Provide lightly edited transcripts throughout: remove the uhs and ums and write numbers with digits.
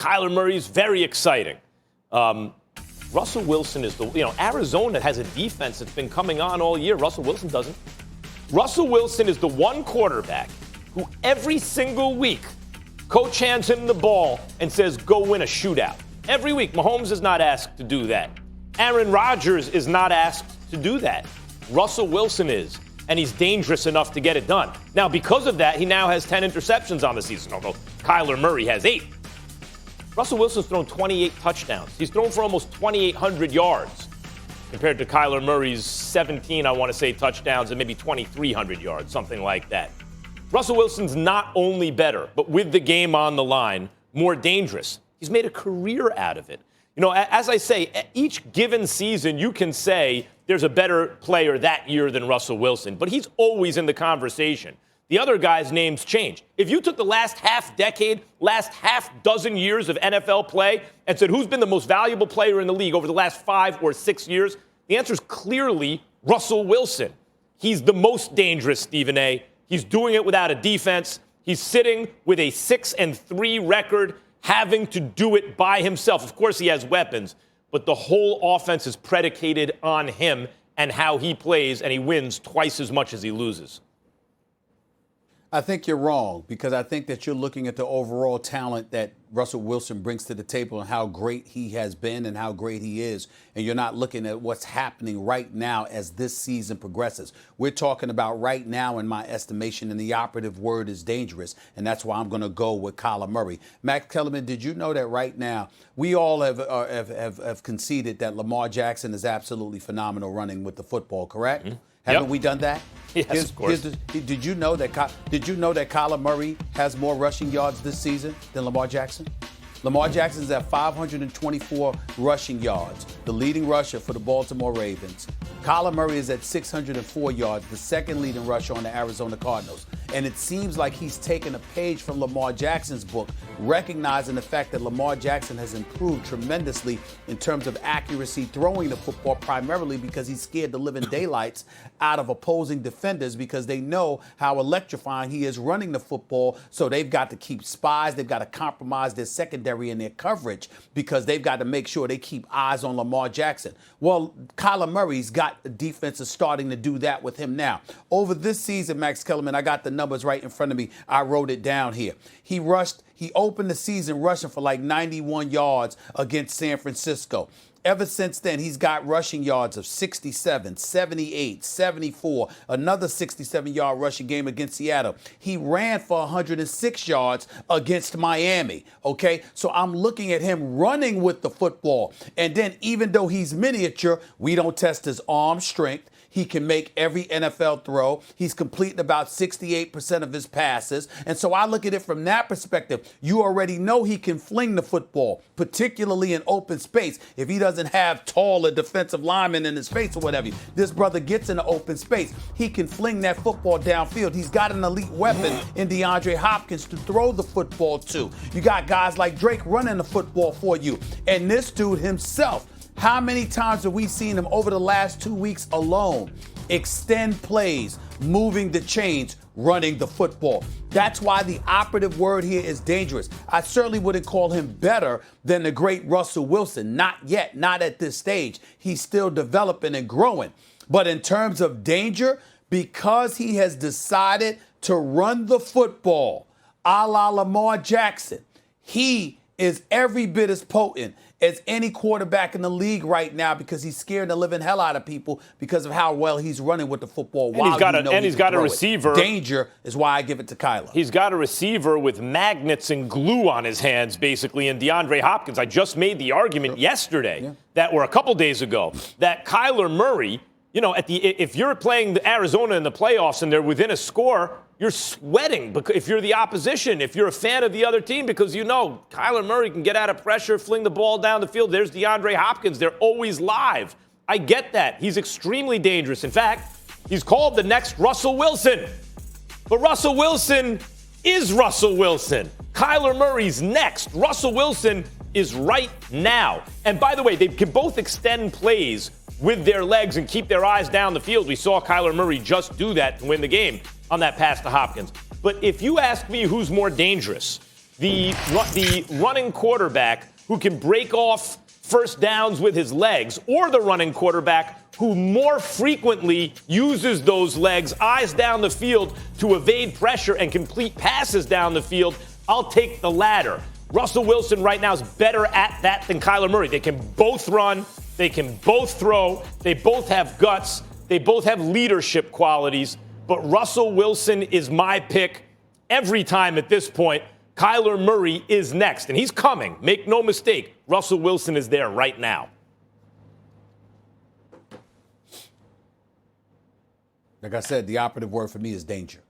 Kyler Murray is very exciting. Russell Wilson is Arizona has a defense that's been coming on all year. Russell Wilson doesn't. Russell Wilson is the one quarterback who every single week coach hands him the ball and says, go win a shootout. Every week. Mahomes is not asked to do that. Aaron Rodgers is not asked to do that. Russell Wilson is, and he's dangerous enough to get it done. Now, because of that, he now has 10 interceptions on the season, although Kyler Murray has 8. Russell Wilson's thrown 28 touchdowns. He's thrown for almost 2,800 yards compared to Kyler Murray's 17, I want to say, touchdowns and maybe 2,300 yards, something like that. Russell Wilson's not only better, but with the game on the line, more dangerous. He's made a career out of it. As I say, each given season, you can say there's a better player that year than Russell Wilson, but he's always in the conversation. The other guys' names change. If you took the last half decade, last half dozen years of NFL play and said who's been the most valuable player in the league over the last 5 or 6 years, the answer is clearly Russell Wilson. He's the most dangerous, Stephen A. He's doing it without a defense. He's sitting with a 6-3 record, having to do it by himself. Of course, he has weapons, but the whole offense is predicated on him and how he plays, and he wins twice as much as he loses. I think you're wrong, because I think that you're looking at the overall talent that Russell Wilson brings to the table and how great he has been and how great he is. And you're not looking at what's happening right now as this season progresses. We're talking about right now, in my estimation, and the operative word is dangerous. And that's why I'm going to go with Kyler Murray. Max Kellerman, did you know that right now we all have conceded that Lamar Jackson is absolutely phenomenal running with the football, correct? Mm-hmm. Haven't we done that? Yes, of course. Did you know that Kyler Murray has more rushing yards this season than Lamar Jackson? Lamar Jackson's at 524 rushing yards, the leading rusher for the Baltimore Ravens. Kyler Murray is at 604 yards, the second leading rusher on the Arizona Cardinals. And it seems like he's taken a page from Lamar Jackson's book, recognizing the fact that Lamar Jackson has improved tremendously in terms of accuracy throwing the football, primarily because he's scared the living daylights out of opposing defenders because they know how electrifying he is running the football. So they've got to keep spies. They've got to compromise their secondary and their coverage because they've got to make sure they keep eyes on Lamar Jackson. Well, Kyler Murray's got the defense is starting to do that with him now. Over this season, Max Kellerman, I got the numbers right in front of me. I wrote it down here. He opened the season rushing for like 91 yards against San Francisco. Ever since then, he's got rushing yards of 67, 78, 74, another 67-yard rushing game against Seattle. He ran for 106 yards against Miami, okay? So I'm looking at him running with the football. And then even though he's miniature, we don't test his arm strength. He can make every NFL throw. He's completing about 68% of his passes. And so I look at it from that perspective. You already know he can fling the football, particularly in open space. If he doesn't have taller defensive linemen in his face or whatever, this brother gets in the open space. He can fling that football downfield. He's got an elite weapon in DeAndre Hopkins to throw the football to. You got guys like Drake running the football for you. And this dude himself, how many times have we seen him over the last 2 weeks alone extend plays, moving the chains, running the football? That's why the operative word here is dangerous. I certainly wouldn't call him better than the great Russell Wilson. Not yet, not at this stage. He's still developing and growing. But in terms of danger, because he has decided to run the football a la Lamar Jackson, he is every bit as potent as any quarterback in the league right now because he's scaring the living hell out of people because of how well he's running with the football. And he's got a receiver. Danger is why I give it to Kyler. He's got a receiver with magnets and glue on his hands, basically, in DeAndre Hopkins. I just made the argument yesterday or a couple days ago that Kyler Murray, if you're playing Arizona in the playoffs and they're within a score, you're sweating if you're the opposition, if you're a fan of the other team, because Kyler Murray can get out of pressure, fling the ball down the field. There's DeAndre Hopkins. They're always live. I get that. He's extremely dangerous. In fact, he's called the next Russell Wilson. But Russell Wilson is Russell Wilson. Kyler Murray's next. Russell Wilson is right now. And by the way, they can both extend plays with their legs and keep their eyes down the field. We saw Kyler Murray just do that to win the game on that pass to Hopkins. But if you ask me who's more dangerous, the running quarterback who can break off first downs with his legs, or the running quarterback who more frequently uses those legs, eyes down the field to evade pressure and complete passes down the field, I'll take the latter. Russell Wilson right now is better at that than Kyler Murray. They can both run. They can both throw. They both have guts. They both have leadership qualities. But Russell Wilson is my pick every time at this point. Kyler Murray is next, and he's coming. Make no mistake, Russell Wilson is there right now. Like I said, the operative word for me is danger.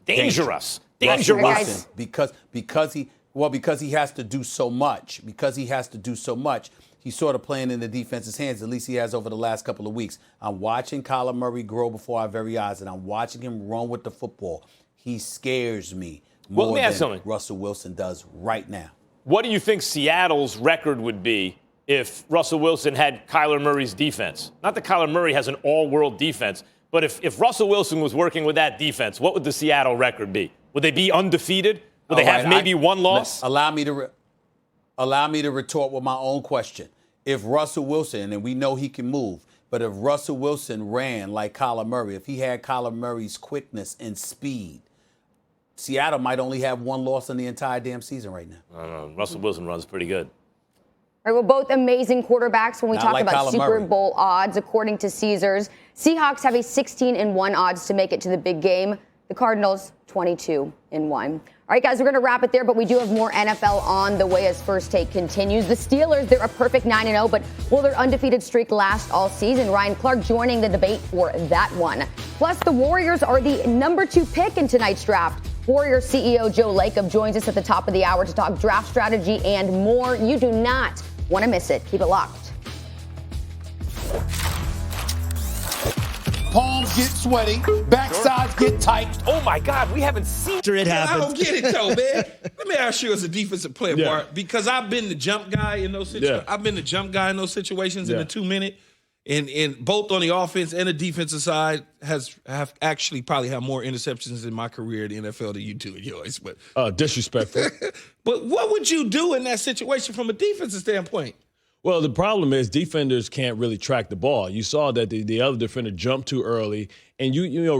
Dangerous. Russell Dangerous. Wilson, because he has to do so much. Because he has to do so much, he's sort of playing in the defense's hands. At least he has over the last couple of weeks. I'm watching Kyler Murray grow before our very eyes, and I'm watching him run with the football. He scares me more than Russell Wilson does right now. What do you think Seattle's record would be if Russell Wilson had Kyler Murray's defense? Not that Kyler Murray has an all-world defense, but if Russell Wilson was working with that defense, what would the Seattle record be? Would they be undefeated? Would they have maybe one loss? Allow me to retort with my own question. If Russell Wilson, and we know he can move, but if Russell Wilson ran like Kyler Murray, if he had Kyler Murray's quickness and speed, Seattle might only have one loss in the entire damn season right now. I don't know. Russell Wilson runs pretty good. All right, well, both amazing quarters when we talk about Super Bowl odds, according to Caesars. Seahawks have a 16-1 odds to make it to the big game. The Cardinals, 22-1. All right, guys, we're going to wrap it there, but we do have more NFL on the way as First Take continues. The Steelers, they're a perfect 9-0, but will their undefeated streak last all season? Ryan Clark joining the debate for that one. Plus, the Warriors are the number 2 pick in tonight's draft. Warriors CEO Joe Lacob joins us at the top of the hour to talk draft strategy and more. You do not want to miss it. Keep it locked. Palms get sweaty, backsides get tight. Oh, my God, we haven't seen it happen. I don't get it, though, man. Let me ask you as a defensive player, Bart, because I've been the jump guy in those situations. I've been the jump guy in those situations in the 2-minute. And both on the offense and the defensive side have actually probably have more interceptions in my career in the NFL than you do in yours. But Disrespectful. But what would you do in that situation from a defensive standpoint? Well, the problem is defenders can't really track the ball. You saw that the other defender jumped too early, and you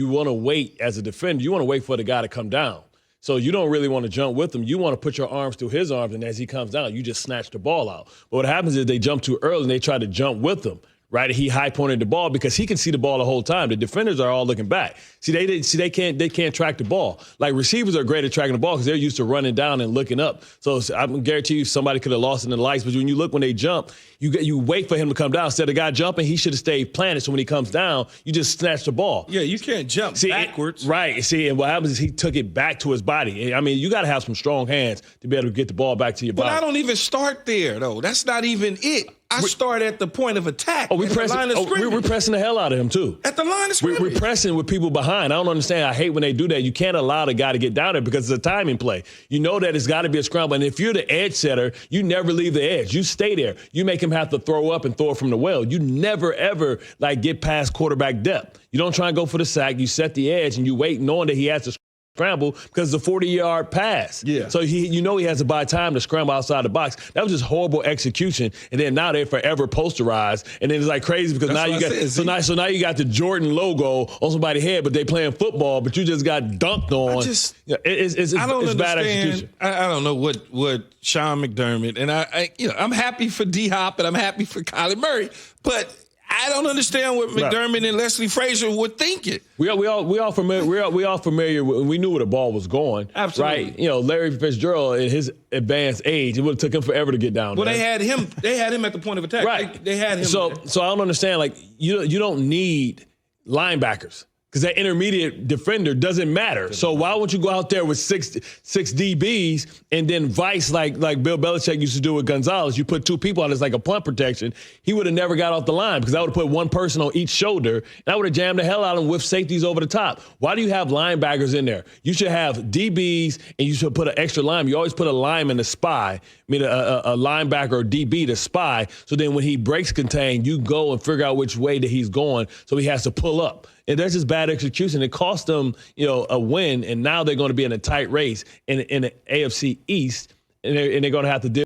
want to wait as a defender. You want to wait for the guy to come down. So you don't really want to jump with him. You want to put your arms through his arms, and as he comes down, you just snatch the ball out. But what happens is they jump too early, and they try to jump with him. Right, he high-pointed the ball because he can see the ball the whole time. The defenders are all looking back. They can't track the ball. Like receivers are great at tracking the ball because they're used to running down and looking up. So I guarantee you somebody could have lost in the lights. But when you look when they jump, you wait for him to come down. Instead of the guy jumping, he should have stayed planted. So when he comes down, you just snatch the ball. Yeah, you can't jump backwards. Right. See, and what happens is he took it back to his body. I mean, you got to have some strong hands to be able to get the ball back to your body. But I don't even start there, though. That's not even it. I start at the point of attack. We're pressing the hell out of him, too. At the line of scrimmage. We're pressing with people behind. I don't understand. I hate when they do that. You can't allow the guy to get down there because it's a timing play. You know that it's got to be a scramble. And if you're the edge setter, you never leave the edge. You stay there. You make him have to throw up and throw it from the well. You never, ever, get past quarterback depth. You don't try and go for the sack. You set the edge, and you wait knowing that he has to scramble because it's a 40-yard pass. Yeah. So he has to buy time to scramble outside the box. That was just horrible execution. And then now they're forever posterized. And then it's crazy because now you got now you got the Jordan logo on somebody's head, but they playing football, but you just got dunked on. It's bad execution. I don't know what Sean McDermott and I'm happy for D-Hop and I'm happy for Kyler Murray, but I don't understand what McDermott and Leslie Frazier were thinking. We all familiar. We knew where the ball was going. Absolutely. Right. Larry Fitzgerald at his advanced age, it would have took him forever to get down there. Well, they had him. They had him at the point of attack. Right. They had him. So I don't understand. You don't need linebackers. Because that intermediate defender doesn't matter. So why won't you go out there with six DBs and then vice like Bill Belichick used to do with Gonzalez? You put 2 people out as like a punt protection. He would have never got off the line because I would have put one person on each shoulder. And I would have jammed the hell out of him with safeties over the top. Why do you have linebackers in there? You should have DBs and you should put an extra lineman. You always put a lineman to spy. I mean, a linebacker or DB to spy. So then when he breaks contain, you go and figure out which way that he's going so he has to pull up. And there's just bad execution. It cost them, a win, and now they're going to be in a tight race in the AFC East, and they're going to have to deal.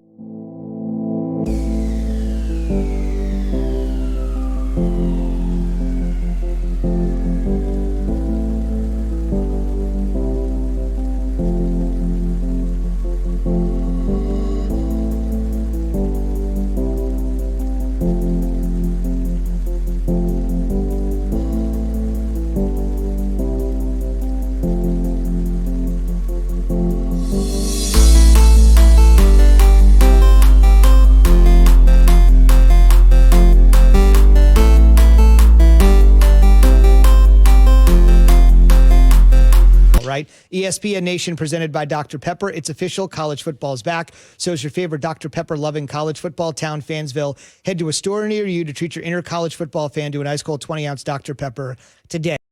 Right? ESPN Nation presented by Dr. Pepper. It's official. College football is back. So is your favorite Dr. Pepper loving college football town, Fansville. Head to a store near you to treat your inner college football fan to an ice cold 20-ounce Dr. Pepper today.